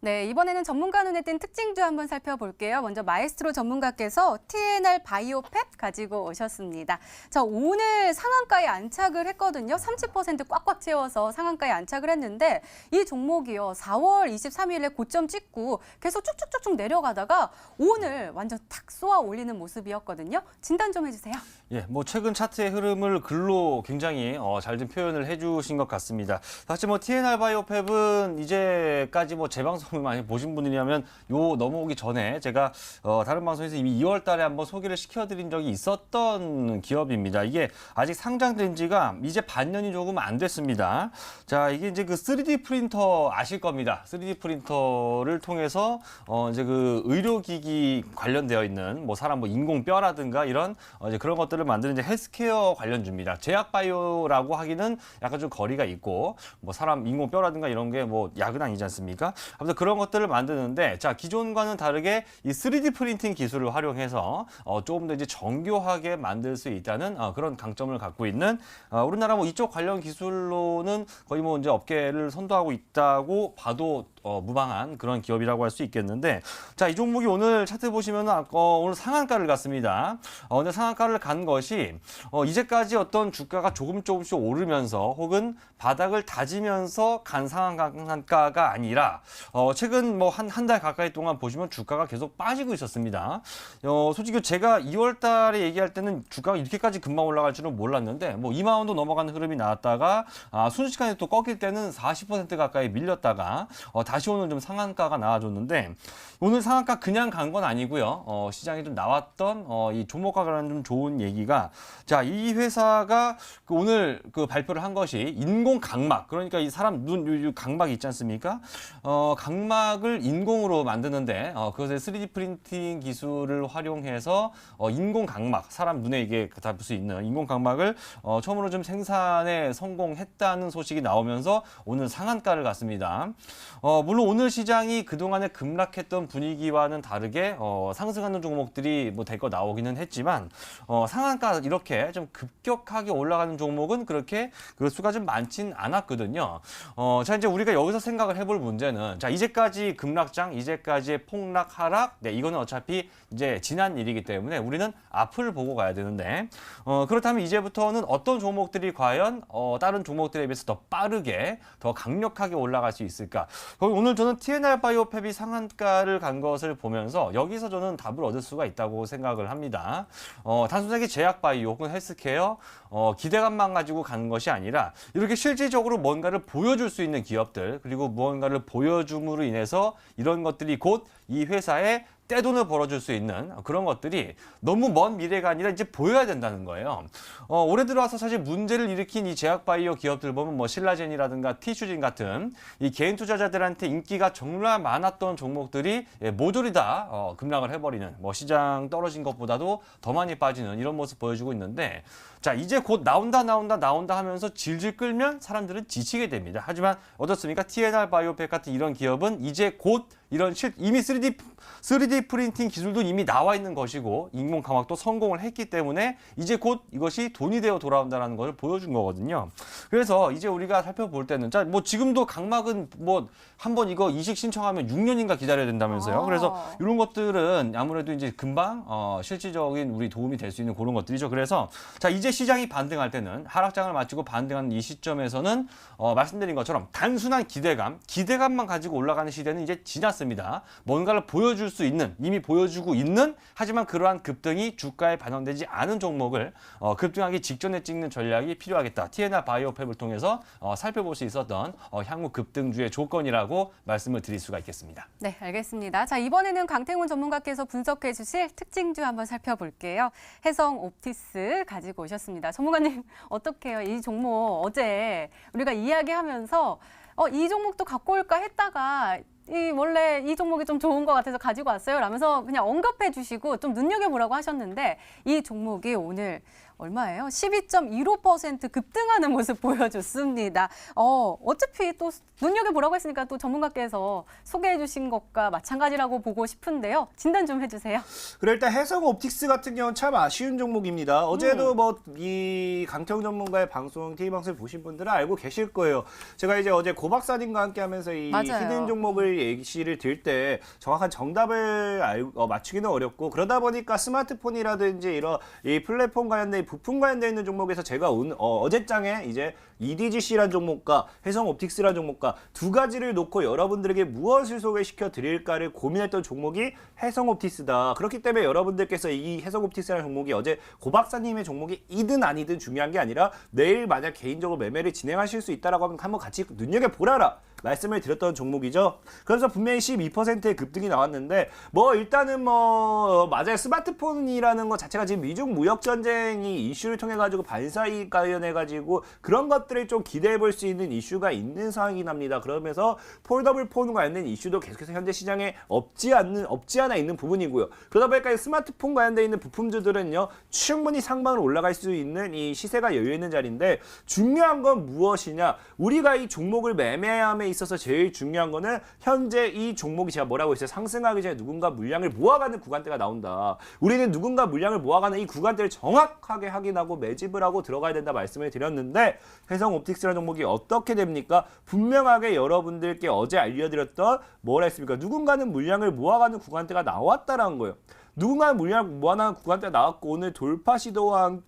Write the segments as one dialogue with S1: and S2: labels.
S1: 네, 이번에는 전문가 눈에 띈 특징주 한번 살펴볼게요. 먼저 마에스트로 전문가께서 TNR 바이오팹 가지고 오셨습니다. 자, 오늘 상한가에 안착을 했거든요. 30% 꽉꽉 채워서 상한가에 안착을 했는데 이 종목이요. 4월 23일에 고점 찍고 계속 쭉쭉쭉쭉 내려가다가 오늘 완전 탁 쏘아 올리는 모습이었거든요. 진단 좀 해주세요.
S2: 예, 뭐 최근 차트의 흐름을 글로 굉장히 잘 좀 표현을 해주신 것 같습니다. 사실 뭐 TNR 바이오팹은 이제까지 뭐 재방송을 많이 보신 분이라면 요 넘어오기 전에 제가 다른 방송에서 이미 2월 달에 한번 소개를 시켜드린 적이 있었던 기업입니다. 이게 아직 상장된 지가 이제 반년이 조금 안 됐습니다. 자, 이게 이제 그 3D 프린터 아실 겁니다. 3D 프린터를 통해서 이제 그 의료기기 관련되어 있는 뭐 사람 뭐 인공뼈라든가 이런 이제 그런 것들을 만드는 이제 헬스케어 관련주입니다. 제약바이오라고 하기는 약간 좀 거리가 있고 뭐 사람 인공뼈라든가 이런 게 뭐 약은 아니지 않습니까? 아무튼 그런 것들을 만드는데 자, 기존과는 다르게 이 3D 프린팅 기술을 활용해서 조금 더 이제 정교하게 만들 수 있다는 그런 강점을 갖고 있는 우리나라 뭐 이쪽 관련 기술로는 거의 뭐 이제 업계를 선도하고 있다고 봐도 무방한 그런 기업이라고 할 수 있겠는데 자, 이 종목이 오늘 차트 보시면은 오늘 상한가를 갔습니다. 근데 상한가를 간 것이 이제까지 어떤 주가가 조금씩 오르면서 혹은 바닥을 다지면서 간 상한가가 아니라 최근 뭐 한 달 가까이 동안 보시면 주가가 계속 빠지고 있었습니다. 솔직히 제가 2월 달에 얘기할 때는 주가가 이렇게까지 금방 올라갈 줄은 몰랐는데 뭐 2만 원도 넘어가는 흐름이 나왔다가 순식간에 또 꺾일 때는 40% 가까이 밀렸다가 다시 오늘 좀 상한가가 나와줬는데 오늘 상한가 그냥 간 건 아니고요. 시장에 좀 나왔던 이 종목과 관련 좀 좋은 얘기가 자, 이 회사가 오늘 그 발표를 한 것이 인공 각막, 그러니까 이 사람 눈 각막이 있지 않습니까? 각막을 인공으로 만드는데 그것에 3D 프린팅 기술을 활용해서 인공 각막, 사람 눈에 이게 닿을 수 있는 인공 각막을 처음으로 좀 생산에 성공했다는 소식이 나오면서 오늘 상한가를 갔습니다. 물론 오늘 시장이 그동안에 급락했던 분위기와는 다르게 상승하는 종목들이 뭐 대거 나오기는 했지만 상한가 이렇게 좀 급격하게 올라가는 종목은 그렇게 그 수가 좀 많진 않았거든요. 자, 이제 우리가 여기서 생각을 해볼 문제는 자, 이제까지 급락장, 이제까지의 폭락 하락, 네, 이거는 어차피 이제 지난 일이기 때문에 우리는 앞을 보고 가야 되는데 그렇다면 이제부터는 어떤 종목들이 과연 다른 종목들에 비해서 더 빠르게, 더 강력하게 올라갈 수 있을까? 오늘 저는 TNR 바이오팹이 상한가를 간 것을 보면서 여기서 저는 답을 얻을 수가 있다고 생각을 합니다. 단순하게 제약바이오 혹은 헬스케어 기대감만 가지고 가는 것이 아니라 이렇게 실질적으로 뭔가를 보여줄 수 있는 기업들, 그리고 무언가를 보여줌으로 인해서 이런 것들이 곧 이 회사의 떼돈을 벌어줄 수 있는 그런 것들이 너무 먼 미래가 아니라 이제 보여야 된다는 거예요. 올해 들어와서 사실 문제를 일으킨 이 제약바이오 기업들 보면 뭐 신라젠이라든가 티슈진 같은 이 개인 투자자들한테 인기가 정말 많았던 종목들이 모조리 다 급락을 해버리는, 뭐 시장 떨어진 것보다도 더 많이 빠지는 이런 모습 보여주고 있는데 자, 이제 곧 나온다 하면서 질질 끌면 사람들은 지치게 됩니다. 하지만 어떻습니까? TNR 바이오팹 같은 이런 기업은 이제 곧 이런 이미 3D 프린팅 기술도 이미 나와 있는 것이고 인공 감학도 성공을 했기 때문에 이제 곧 이것이 돈이 되어 돌아온다는 것을 보여준 거거든요. 그래서 이제 우리가 살펴볼 때는 자, 뭐 지금도 각막은 뭐 한번 이거 이식 신청하면 6년인가 기다려야 된다면서요. 그래서 이런 것들은 아무래도 이제 금방 실질적인 우리 도움이 될 수 있는 그런 것들이죠. 그래서 자, 이제 시장이 반등할 때는 하락장을 마치고 반등하는 이 시점에서는 말씀드린 것처럼 단순한 기대감만 가지고 올라가는 시대는 이제 지났습니다. 뭔가를 보여줄 수 있는, 이미 보여주고 있는, 하지만 그러한 급등이 주가에 반영되지 않은 종목을 급등하기 직전에 찍는 전략이 필요하겠다. TNR 바이오팹을 통해서 살펴볼 수 있었던 향후 급등주의 조건이라고 말씀을 드릴 수가 있겠습니다.
S1: 네, 알겠습니다. 자, 이번에는 강태훈 전문가께서 분석해 주실 특징주 한번 살펴볼게요. 해성 옵티스 가지고 오셨습니다. 전문가님, 어떻게요? 이 종목 어제 우리가 이야기하면서 이 종목도 갖고 올까 했다가 원래 이 종목이 좀 좋은 것 같아서 가지고 왔어요 라면서 그냥 언급해 주시고 좀 눈여겨보라고 하셨는데 이 종목이 오늘 얼마예요? 12.15% 급등하는 모습 보여줬습니다. 어차피 또 눈여겨보라고 했으니까 또 전문가께서 소개해 주신 것과 마찬가지라고 보고 싶은데요. 진단 좀 해주세요.
S3: 그래 일단 해성 옵틱스 같은 경우는 참 아쉬운 종목입니다. 어제도 뭐 이 강태형 전문가의 방송, TV방송을 보신 분들은 알고 계실 거예요. 제가 이제 어제 고 박사님과 함께 하면서 이
S1: 맞아요.
S3: 히든 종목을 예시를 들 때 정확한 정답을 맞추기는 어렵고 그러다 보니까 스마트폰이라든지 이런 이 플랫폼 관련된 부품 관련돼 있는 종목에서 제가 어제장에 이제 EDGC라는 종목과 해성 옵틱스라는 종목과 두 가지를 놓고 여러분들에게 무엇을 소개시켜 드릴까를 고민했던 종목이 해성 옵틱스다. 그렇기 때문에 여러분들께서 이 해성 옵틱스라는 종목이 어제 고 박사님의 종목이 이든 아니든 중요한 게 아니라 내일 만약 개인적으로 매매를 진행하실 수 있다라고 하면 한번 같이 눈여겨보라라. 말씀을 드렸던 종목이죠. 그래서 분명히 12%의 급등이 나왔는데 뭐 일단은 뭐 맞아요. 스마트폰이라는 것 자체가 지금 미중 무역 전쟁이 이슈를 통해 가지고 반사이익 관련해 가지고 그런 것들을 좀 기대해 볼 수 있는 이슈가 있는 상황이긴 합니다. 그러면서 폴더블 폰 관련된 이슈도 계속해서 현재 시장에 없지 않아 있는 부분이고요. 그러다 보니까 스마트폰 관련돼 있는 부품주들은요 충분히 상방을 올라갈 수 있는 이 시세가 여유 있는 자리인데 중요한 건 무엇이냐? 우리가 이 종목을 매매함에 있어서 제일 중요한 거는 현재 이 종목이 제가 뭐라고 했어요? 상승하기 전에 누군가 물량을 모아가는 구간대가 나온다. 우리는 누군가 물량을 모아가는 이 구간대를 정확하게 확인하고 매집을 하고 들어가야 된다 말씀을 드렸는데 해성 옵틱스라는 종목이 어떻게 됩니까? 분명하게 여러분들께 어제 알려드렸던 뭐라 했습니까? 누군가는 물량을 모아가는 구간대가 나왔다라는 거예요. 누군가는 물량 모아가는 구간대가 나왔고 오늘 돌파 시도와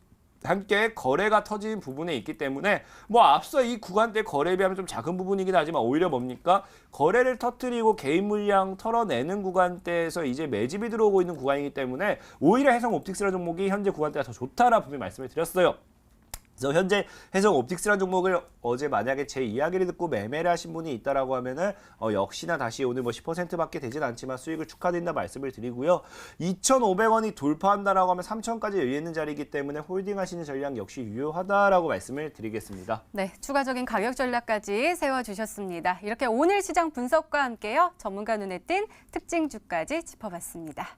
S3: 함께 거래가 터진 부분에 있기 때문에 뭐 앞서 이 구간대 거래에 비하면 좀 작은 부분이긴 하지만 오히려 뭡니까? 거래를 터뜨리고 개인 물량 털어내는 구간대에서 이제 매집이 들어오고 있는 구간이기 때문에 오히려 해성 옵틱스라는 종목이 현재 구간대가 더 좋다라 분명히 말씀을 드렸어요. 그래서 현재 해성 옵틱스라는 종목을 어제 만약에 제 이야기를 듣고 매매를 하신 분이 있다라고 하면은 역시나 다시 오늘 뭐 10%밖에 되진 않지만 수익을 축하드린다 말씀을 드리고요. 2,500원이 돌파한다라고 하면 3,000까지 열려 있는 자리이기 때문에 홀딩하시는 전략 역시 유효하다라고 말씀을 드리겠습니다.
S1: 네, 추가적인 가격 전략까지 세워주셨습니다. 이렇게 오늘 시장 분석과 함께요. 전문가 눈에 띈 특징주까지 짚어봤습니다.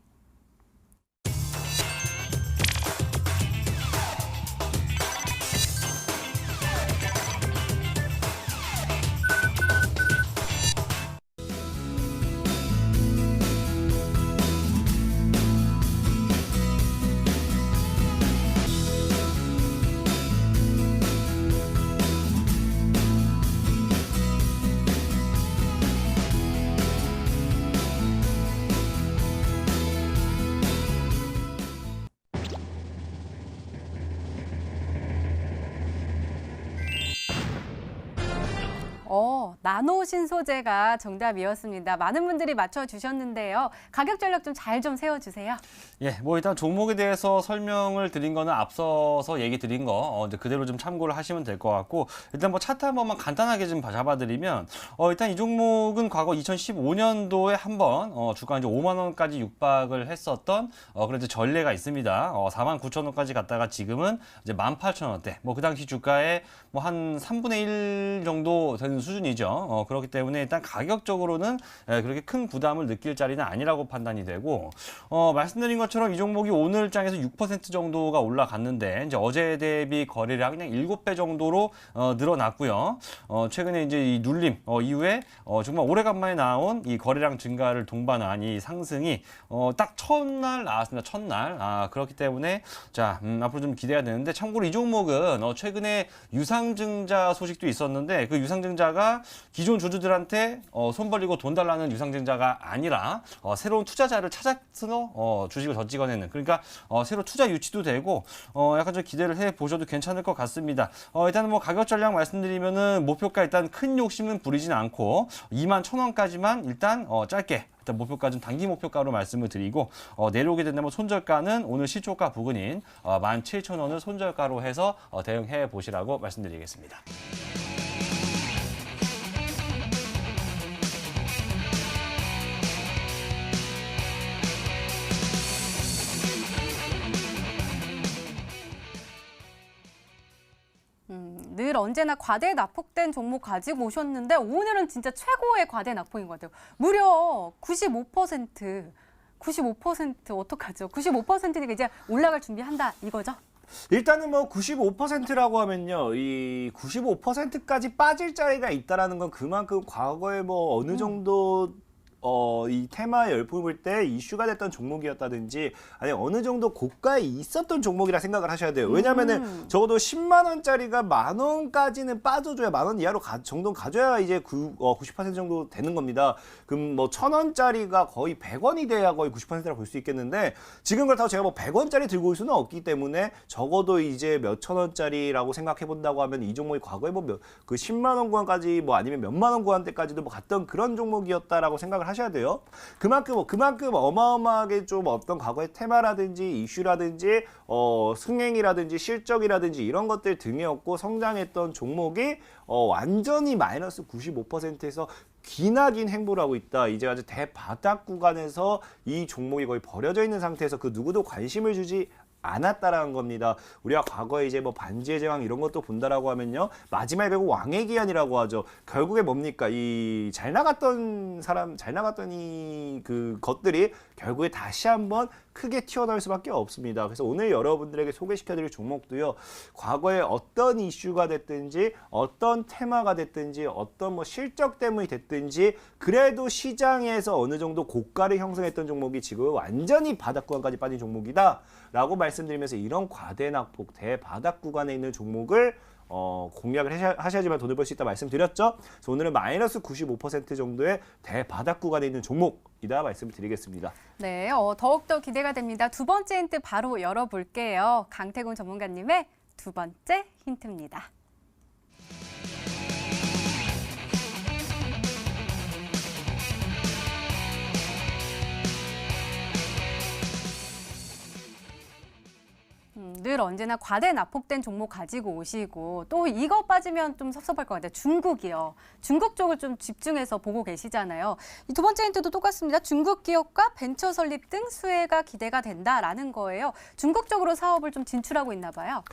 S1: 나노 신소재가 정답이었습니다. 많은 분들이 맞춰주셨는데요. 가격 전략 좀 잘 좀 세워주세요.
S2: 예, 뭐 일단 종목에 대해서 설명을 드린 거는 앞서서 얘기 드린 거 이제 그대로 좀 참고를 하시면 될 것 같고 일단 뭐 차트 한 번만 간단하게 좀 잡아드리면 일단 이 종목은 과거 2015년도에 한번 주가 이제 5만 원까지 육박을 했었던 그런 이제 전례가 있습니다. 4만 9천 원까지 갔다가 지금은 이제 18,000원대. 뭐 그 당시 주가의 뭐 한 3분의 1 정도 되는 수준이죠. 그렇기 때문에 일단 가격적으로는 그렇게 큰 부담을 느낄 자리는 아니라고 판단이 되고 말씀드린 것처럼 이 종목이 오늘 장에서 6% 정도가 올라갔는데 이제 어제 대비 거래량이 그냥 7배 정도로 늘어났고요. 최근에 이제 이 눌림 이후에 정말 오래간만에 나온 이 거래량 증가를 동반한 이 상승이 딱 첫날 나왔습니다. 첫날. 그렇기 때문에 자 앞으로 좀 기대가 되는데 참고로 이 종목은 최근에 유상증자 소식도 있었는데 그 유상증자가 기존 주주들한테 손 벌리고 돈 달라는 유상증자가 아니라 새로운 투자자를 찾아서 주식을 더 찍어내는 그러니까 새로 투자 유치도 되고 약간 좀 기대를 해 보셔도 괜찮을 것 같습니다. 일단은 뭐 가격 전략 말씀드리면은 목표가 일단 큰 욕심은 부리진 않고 21,000원까지만 일단 짧게 일단 목표가는 단기 목표가로 말씀을 드리고 내려오게 된다면 손절가는 오늘 시초가 부근인 17,000원을 손절가로 해서 대응해 보시라고 말씀드리겠습니다.
S1: 늘 언제나 과대 낙폭된 종목 가지고 오셨는데 오늘은 진짜 최고의 과대 낙폭인 것 같아요. 무려 95% 어떡하죠? 95%니까 이제 올라갈 준비한다 이거죠?
S3: 일단은 뭐 95%라고 하면요, 이 95%까지 빠질 자리가 있다라는 건 그만큼 과거에 뭐 어느 정도 이 테마의 열풍을 볼 때 이슈가 됐던 종목이었다든지 아니 어느 정도 고가에 있었던 종목이라 생각을 하셔야 돼요. 왜냐면은 적어도 10만 원짜리가 만 원까지는 빠져줘야 만 원 이하로 정도는 가져야 이제 90% 정도 되는 겁니다. 그럼 뭐 1,000원짜리가 거의 100원이 돼야 거의 90%라고 볼 수 있겠는데 지금 그렇다고 제가 뭐 100원짜리 들고 올 수는 없기 때문에 적어도 이제 몇천 원짜리라고 생각해 본다고 하면 이 종목이 과거에 뭐 그 10만 원 구간까지 뭐 아니면 몇만 원 구간대까지도 뭐 갔던 그런 종목이었다라고 생각을 하셔야 돼요. 그만큼 어마어마하게 좀 어떤 과거의 테마라든지 이슈라든지 승행이라든지 실적이라든지 이런 것들 등에 업고 성장했던 종목이 완전히 마이너스 95%에서 기나긴 행보를 하고 있다. 이제 아주 대바닥 구간에서 이 종목이 거의 버려져 있는 상태에서 그 누구도 관심을 주지 않았다라는 겁니다. 우리가 과거에 이제 뭐 반지의 제왕 이런 것도 본다라고 하면요, 마지막에 결국 왕의 기한이라고 하죠. 결국에 뭡니까? 이 잘 나갔던 이 그 것들이 결국에 다시 한번 크게 튀어나올 수밖에 없습니다. 그래서 오늘 여러분들에게 소개시켜드릴 종목도요, 과거에 어떤 이슈가 됐든지 어떤 테마가 됐든지 어떤 뭐 실적 때문이 됐든지 그래도 시장에서 어느 정도 고가를 형성했던 종목이 지금 완전히 바닥 구간까지 빠진 종목이다 라고 말씀드리면서 이런 과대낙폭 대바닥 구간에 있는 종목을 공략을 하셔야지만 돈을 벌 수 있다 말씀드렸죠. 그래서 오늘은 마이너스 95% 정도의 대바닥 구간에 있는 종목이다 말씀을 드리겠습니다.
S1: 네, 더욱더 기대가 됩니다. 두 번째 힌트 바로 열어볼게요. 강태곤 전문가님의 두 번째 힌트입니다. 늘 언제나 과대 납폭된 종목 가지고 오시고 또 이거 빠지면 좀 섭섭할 것 같아요. 중국이요. 중국 쪽을 좀 집중해서 보고 계시잖아요. 이 두 번째 힌트도 똑같습니다. 중국 기업과 벤처 설립 등 수혜가 기대가 된다라는 거예요. 중국 쪽으로 사업을 좀 진출하고 있나 봐요.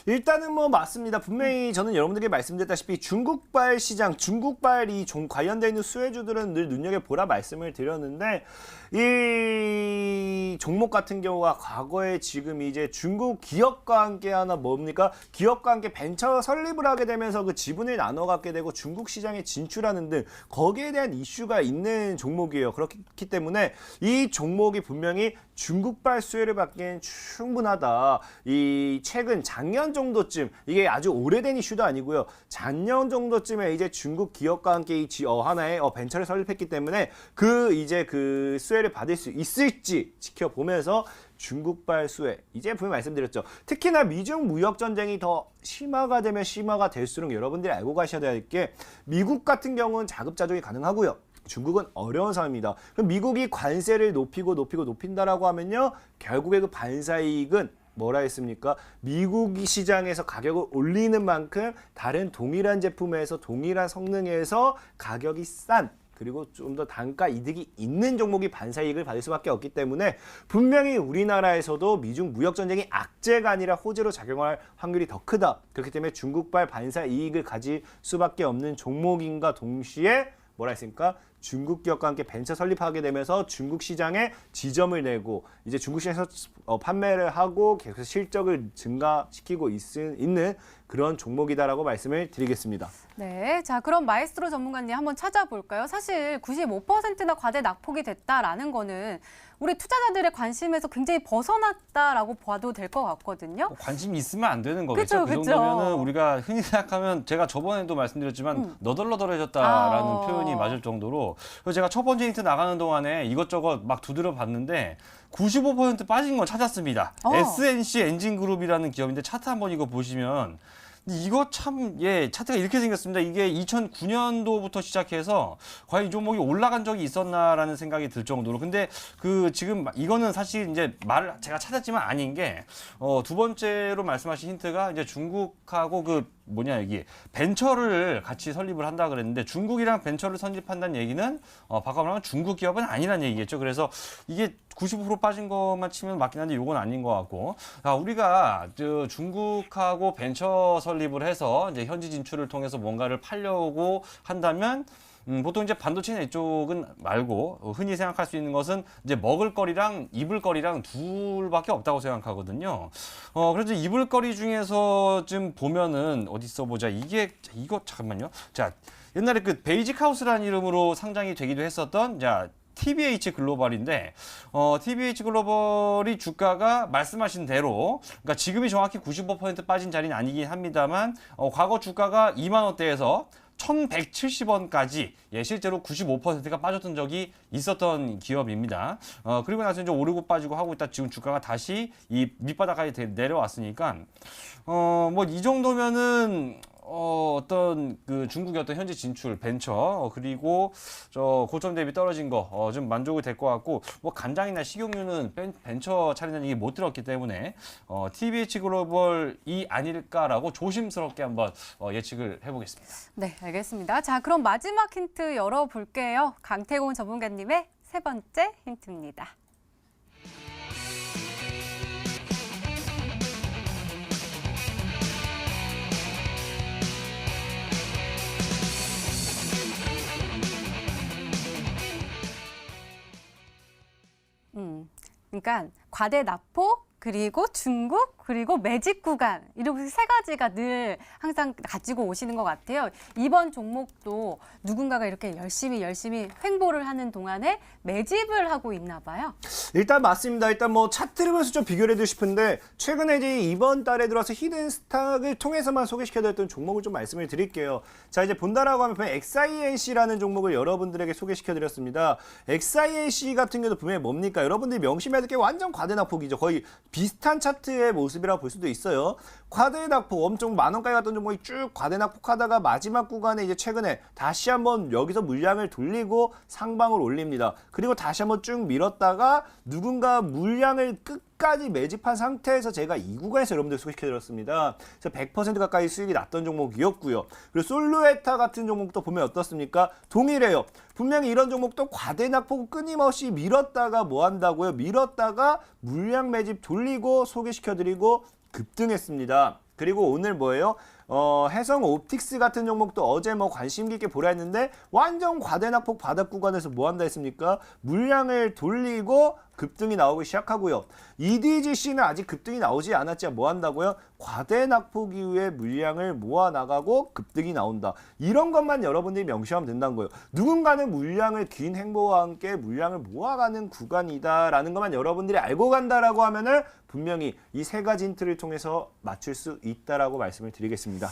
S3: 일단은 뭐 맞습니다. 분명히 저는 여러분들께 말씀드렸다시피 중국발 시장, 중국발 이 관련되어 있는 수혜주들은 늘 눈여겨보라 말씀을 드렸는데 이 종목 같은 경우가 과거에 지금 이제 중국 기업과 함께 하나 뭡니까? 기업과 함께 벤처 설립을 하게 되면서 그 지분을 나눠 갖게 되고 중국 시장에 진출하는 등 거기에 대한 이슈가 있는 종목이에요. 그렇기 때문에 이 종목이 분명히 중국발 수혜를 받기엔 충분하다. 이 최근 작년 정도쯤, 이게 아주 오래된 이슈도 아니고요. 작년 정도쯤에 이제 중국 기업과 함께 하나의 벤처를 설립했기 때문에 그 수혜를 받을 수 있을지 지켜보면서 중국발 수혜, 이제 분명히 말씀드렸죠. 특히나 미중 무역 전쟁이 더 심화가 되면 심화가 될수록 여러분들이 알고 가셔야 될 게 미국 같은 경우는 자급자족이 가능하고요. 중국은 어려운 상황입니다. 그럼 미국이 관세를 높인다라고 하면요, 결국에 그 반사이익은 뭐라 했습니까? 미국이 시장에서 가격을 올리는 만큼 다른 동일한 제품에서 동일한 성능에서 가격이 싼, 그리고 좀 더 단가 이득이 있는 종목이 반사이익을 받을 수밖에 없기 때문에 분명히 우리나라에서도 미중 무역 전쟁이 악재가 아니라 호재로 작용할 확률이 더 크다. 그렇기 때문에 중국발 반사이익을 가질 수밖에 없는 종목인가 동시에 뭐라 했습니까? 중국 기업과 함께 벤처 설립하게 되면서 중국 시장에 지점을 내고 이제 중국 시장에서 판매를 하고 계속 실적을 증가시키고 있는 그런 종목이다라고 말씀을 드리겠습니다.
S1: 네, 자 그럼 마에스트로 전문가님 한번 찾아볼까요? 사실 95%나 과대 낙폭이 됐다라는 거는 우리 투자자들의 관심에서 굉장히 벗어났다라고 봐도 될 것 같거든요.
S2: 관심이 있으면 안 되는 거겠죠.
S1: 그쵸,
S2: 그 정도면은 우리가 흔히 생각하면 제가 저번에도 말씀드렸지만 너덜너덜해졌다라는 표현이 맞을 정도로 그래서 제가 첫 번째 힌트 나가는 동안에 이것저것 막 두드려 봤는데 95% 빠진 건 찾았습니다. SNC 엔진그룹이라는 기업인데 차트 한번 이거 보시면 이거 참, 차트가 이렇게 생겼습니다. 이게 2009년도부터 시작해서 과연 이 종목이 올라간 적이 있었나라는 생각이 들 정도로. 근데 지금 이거는 사실 이제 제가 찾았지만 아닌 게, 두 번째로 말씀하신 힌트가 이제 중국하고 여기 벤처를 같이 설립을 한다 그랬는데 중국이랑 벤처를 설립한다는 얘기는 바꿔 말하면 중국 기업은 아니라는 얘기겠죠. 그래서 이게 95% 빠진 것만 치면 맞긴 한데 이건 아닌 것 같고 우리가 중국하고 벤처 설립을 해서 이제 현지 진출을 통해서 뭔가를 팔려고 한다면 보통 이제 반도체 이쪽은 말고 흔히 생각할 수 있는 것은 이제 먹을 거리랑 입을 거리랑 둘밖에 없다고 생각하거든요. 그래서 입을 거리 중에서 좀 보면은 어디 써 보자. 이거 잠깐만요. 자, 옛날에 그 베이직 하우스라는 이름으로 상장이 되기도 했었던 TBH 글로벌인데 TBH 글로벌이 주가가 말씀하신 대로 그러니까 지금이 정확히 95% 빠진 자리는 아니긴 합니다만 과거 주가가 2만 원대에서 1,170원까지 실제로 95%가 빠졌던 적이 있었던 기업입니다. 그리고 나서 이제 오르고 빠지고 하고 있다 지금 주가가 다시 이 밑바닥까지 내려왔으니까 뭐 이 정도면은 어떤 그 중국의 어떤 현지 진출 벤처 그리고 저 고점 대비 떨어진 거 좀 만족이 될 것 같고 뭐 간장이나 식용유는 벤처 차리는 얘기 못 들었기 때문에 TBH 글로벌이 아닐까라고 조심스럽게 한번 예측을 해보겠습니다.
S1: 네, 알겠습니다. 자, 그럼 마지막 힌트 열어볼게요. 강태공 전문가님의 세 번째 힌트입니다. 그러니까 과대 낙폭 그리고 중국 그리고 매집 구간 이렇게 세 가지가 늘 항상 가지고 오시는 것 같아요. 이번 종목도 누군가가 이렇게 열심히 횡보를 하는 동안에 매집을 하고 있나 봐요.
S3: 일단 맞습니다. 일단 뭐 차트를 보면서 좀 비교를 해드리고 싶은데 최근에 이제 이번 달에 들어서 히든 스탁을 통해서만 소개시켜드렸던 종목을 좀 말씀을 드릴게요. 자, 이제 본다라고 하면 XINC라는 종목을 여러분들에게 소개시켜드렸습니다. XINC 같은 경우도 분명히 뭡니까? 여러분들이 명심해야 될 게 완전 과대낙폭이죠. 거의 비슷한 차트의 모습이라고 볼 수도 있어요. 과대낙폭 엄청 만원까지 갔던 종목이 쭉 과대낙폭하다가 마지막 구간에 이제 최근에 다시 한번 여기서 물량을 돌리고 상방을 올립니다. 그리고 다시 한번 쭉 밀었다가 누군가 물량을 끝까지 매집한 상태에서 제가 이 구간에서 여러분들 소개시켜드렸습니다. 그래서 100% 가까이 수익이 났던 종목이었고요. 그리고 솔루에타 같은 종목도 보면 어떻습니까? 동일해요. 분명히 이런 종목도 과대낙폭을 끊임없이 밀었다가 뭐 한다고요? 밀었다가 물량 매집 돌리고 소개시켜드리고 급등했습니다. 그리고 오늘 뭐예요? 해성 옵틱스 같은 종목도 어제 뭐 관심 깊게 보라 했는데 완전 과대낙폭 바닥 구간에서 뭐 한다 했습니까? 물량을 돌리고 급등이 나오기 시작하고요. EDGC는 아직 급등이 나오지 않았지만 뭐 한다고요? 과대낙폭 이후에 물량을 모아나가고 급등이 나온다. 이런 것만 여러분들이 명심하면 된다는 거예요. 누군가는 물량을 긴 행보와 함께 물량을 모아가는 구간이다라는 것만 여러분들이 알고 간다라고 하면은 분명히 이 세 가지 힌트를 통해서 맞출 수 있다라고 말씀을 드리겠습니다.